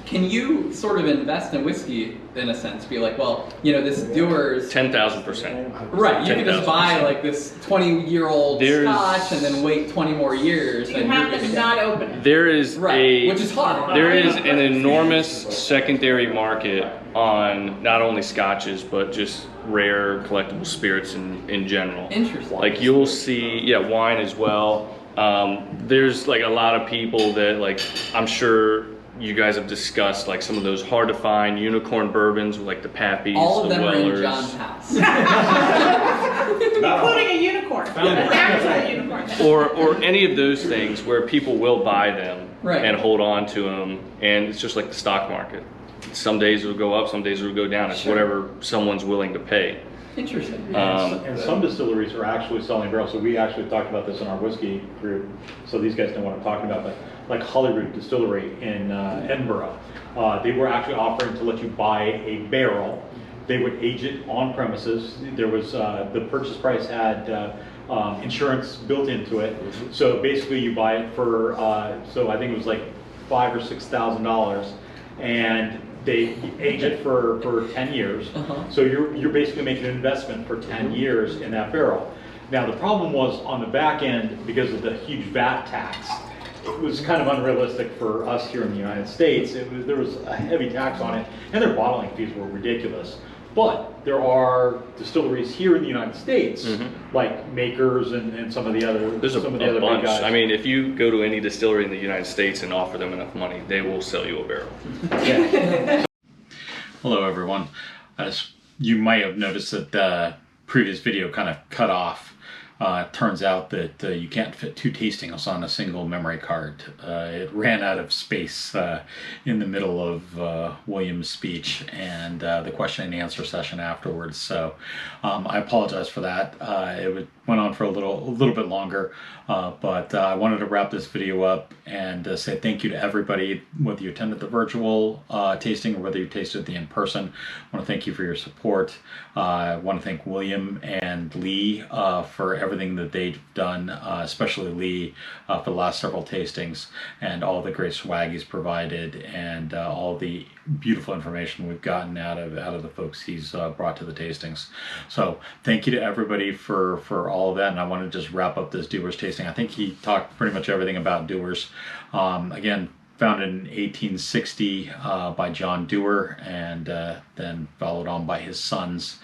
can you sort of invest in whiskey in a sense? Be like, well, this Dewar's 10,000%. right. You can just 10,000%. buy like this 20-year-old There's- scotch and then wait 20 more years. You and have you're to good not open it. There is Right, which is hard. There is an enormous secondary market on not only scotches, but just rare collectible spirits in general. Interesting. Like you'll see, wine as well. There's like a lot of people that like, I'm sure you guys have discussed like some of those hard to find unicorn bourbons with like the Pappies, All of the them are in Wellers. John's house. Including a unicorn, an actual unicorn. or any of those things where people will buy them Right. and hold on to them, and it's just like the stock market. Some days it'll go up, some days it'll go down. It's Sure. whatever someone's willing to pay. Interesting. And some distilleries are actually selling barrels. So we actually talked about this in our whiskey group. So these guys know what I'm talking about. But like Holyrood Distillery in Edinburgh, they were actually offering to let you buy a barrel. They would age it on premises. There was the purchase price had insurance built into it. So basically, you buy it for so I think it was like $5,000 or $6,000, and they age it for 10 years. So you're basically making an investment for 10 years in that barrel. Now the problem was on the back end, because of the huge VAT tax, it was kind of unrealistic for us here in the United States. There was a heavy tax on it, and their bottling fees were ridiculous. But there are distilleries here in the United States, like Makers and some of the other There's a big bunch. guys. I mean, if you go to any distillery in the United States and offer them enough money, they will sell you a barrel. Hello everyone. As you might have noticed that the previous video kind of cut off. It turns out that you can't fit 2 tastings on a single memory card. It ran out of space in the middle of William's speech and the question and answer session afterwards. So I apologize for that. It went on for a little bit longer, but I wanted to wrap this video up and say thank you to everybody, whether you attended the virtual tasting or whether you tasted the in-person. I want to thank you for your support. I want to thank William and Lee for everything that they've done, especially Lee for the last several tastings, and all the great swag he's provided, and all the beautiful information we've gotten out of the folks he's brought to the tastings. So thank you to everybody for all of that, and I want to just wrap up this Dewar's tasting. I think he talked pretty much everything about Dewar's. Again, founded in 1860 by John Dewar, and then followed on by his sons,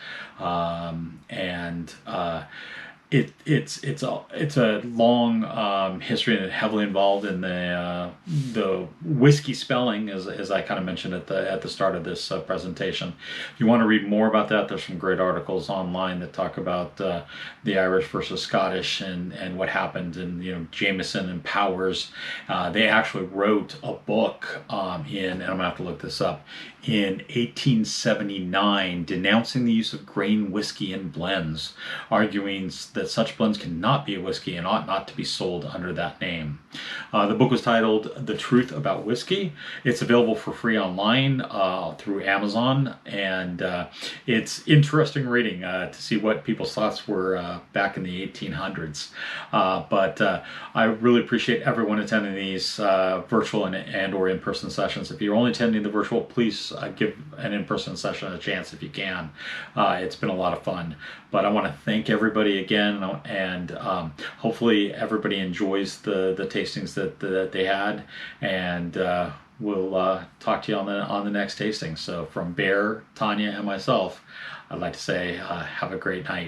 It's a long history and heavily involved in the whiskey spelling, as I kind of mentioned at the start of this presentation. If you want to read more about that, there's some great articles online that talk about the Irish versus Scottish and what happened, and Jameson and Powers. They actually wrote a book and I'm gonna have to look this up, in 1879, denouncing the use of grain whiskey in blends, arguing that such blends cannot be a whiskey and ought not to be sold under that name. The book was titled The Truth About Whiskey. It's available for free online through Amazon, and it's interesting reading to see what people's thoughts were back in the 1800s. But I really appreciate everyone attending these virtual and or in-person sessions. If you're only attending the virtual, please give an in-person session a chance if you can. It's been a lot of fun. But I want to thank everybody again, and hopefully everybody enjoys the tastings that they had, and we'll talk to you on the next tasting. So from Bear, Tanya, and myself, I'd like to say have a great night.